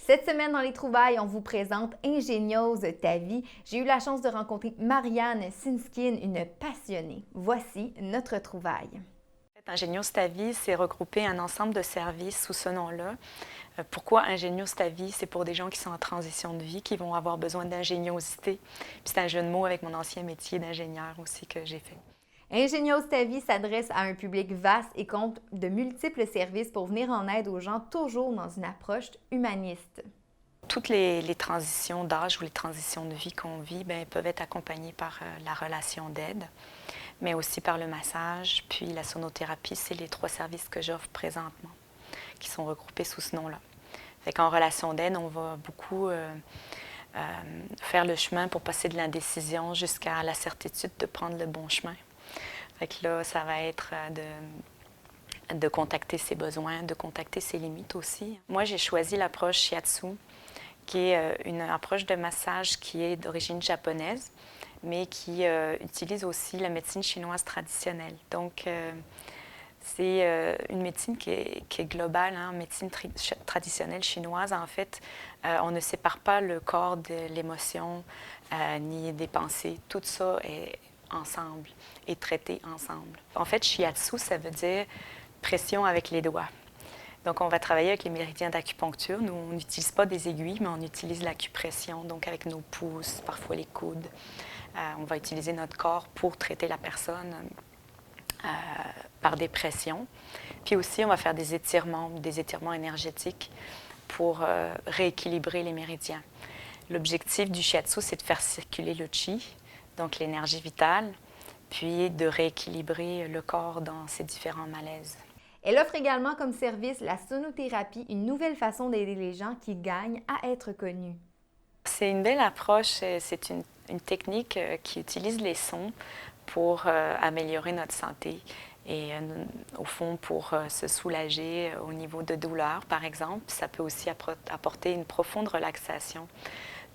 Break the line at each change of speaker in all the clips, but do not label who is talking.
Cette semaine dans les trouvailles, on vous présente Ingénieuse ta vie. J'ai eu la chance de rencontrer Marianne Sinskin, une passionnée. Voici notre trouvaille.
Ingénieuse ta vie, c'est regrouper un ensemble de services sous ce nom-là. Pourquoi Ingénieuse ta vie? C'est pour des gens qui sont en transition de vie, qui vont avoir besoin d'ingéniosité. Puis c'est un jeu de mots avec mon ancien métier d'ingénieur aussi que j'ai fait.
Ingénieuse ta vie s'adresse à un public vaste et compte de multiples services pour venir en aide aux gens, toujours dans une approche humaniste.
Toutes les transitions d'âge ou les transitions de vie qu'on vit peuvent être accompagnées par la relation d'aide, mais aussi par le massage, puis la sonothérapie. C'est les 3 services que j'offre présentement, qui sont regroupés sous ce nom-là. En relation d'aide, on va beaucoup faire le chemin pour passer de l'indécision jusqu'à la certitude de prendre le bon chemin. Là, ça va être de contacter ses besoins, de contacter ses limites aussi. Moi, j'ai choisi l'approche Shiatsu, qui est une approche de massage qui est d'origine japonaise, mais qui utilise aussi la médecine chinoise traditionnelle. Donc, c'est une médecine qui est globale, hein, médecine traditionnelle chinoise. En fait, on ne sépare pas le corps de l'émotion ni des pensées. Tout ça est ensemble et traité ensemble. En fait, Shiatsu, ça veut dire pression avec les doigts. Donc, on va travailler avec les méridiens d'acupuncture. Nous, on n'utilise pas des aiguilles, mais on utilise l'acupression, donc avec nos pouces, parfois les coudes. On va utiliser notre corps pour traiter la personne par des pressions. Puis aussi, on va faire des étirements énergétiques pour rééquilibrer les méridiens. L'objectif du Shiatsu, c'est de faire circuler le chi, donc l'énergie vitale, puis de rééquilibrer le corps dans ses différents malaises.
Elle offre également comme service la sonothérapie, une nouvelle façon d'aider les gens qui gagnent à être connus.
C'est une belle approche, c'est une technique qui utilise les sons pour améliorer notre santé et au fond pour se soulager au niveau de douleur, par exemple. Ça peut aussi apporter une profonde relaxation.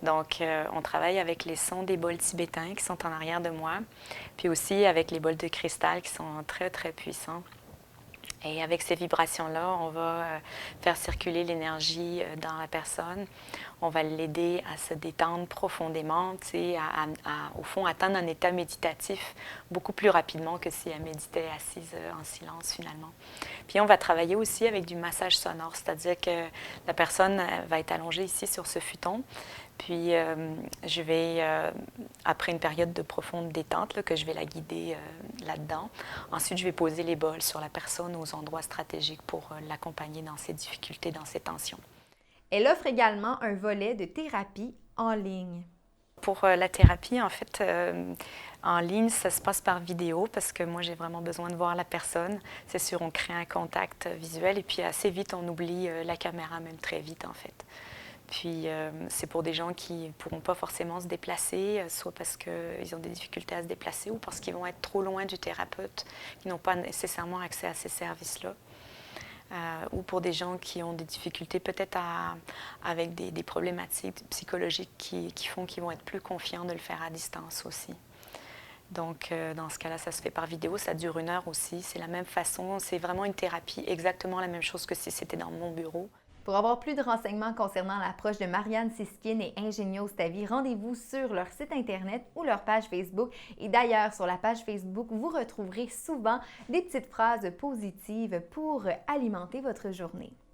Donc, on travaille avec les sons des bols tibétains qui sont en arrière de moi, puis aussi avec les bols de cristal qui sont très, très puissants. Et avec ces vibrations-là, on va faire circuler l'énergie dans la personne. On va l'aider à se détendre profondément, au fond, atteindre un état méditatif beaucoup plus rapidement que si elle méditait assise en silence, finalement. Puis on va travailler aussi avec du massage sonore, c'est-à-dire que la personne va être allongée ici sur ce futon. Puis je vais, après une période de profonde détente, là, que je vais la guider là-dedans. Ensuite, je vais poser les bols sur la personne aux endroits stratégiques pour l'accompagner dans ses difficultés, dans ses tensions.
Elle offre également un volet de thérapie en ligne.
Pour la thérapie, en fait, en ligne, ça se passe par vidéo parce que moi, j'ai vraiment besoin de voir la personne. C'est sûr, on crée un contact visuel et puis assez vite, on oublie la caméra, même très vite, en fait. Puis, c'est pour des gens qui ne pourront pas forcément se déplacer, soit parce qu'ils ont des difficultés à se déplacer ou parce qu'ils vont être trop loin du thérapeute, qui n'ont pas nécessairement accès à ces services-là. Ou pour des gens qui ont des difficultés peut-être avec des problématiques psychologiques qui font qu'ils vont être plus confiants de le faire à distance aussi. Donc, dans ce cas-là, ça se fait par vidéo, ça dure 1 heure aussi. C'est la même façon, c'est vraiment une thérapie, exactement la même chose que si c'était dans mon bureau.
Pour avoir plus de renseignements concernant l'approche de Marianne Sinskin et Ingénieuse ta vie, rendez-vous sur leur site internet ou leur page Facebook. Et d'ailleurs, sur la page Facebook, vous retrouverez souvent des petites phrases positives pour alimenter votre journée.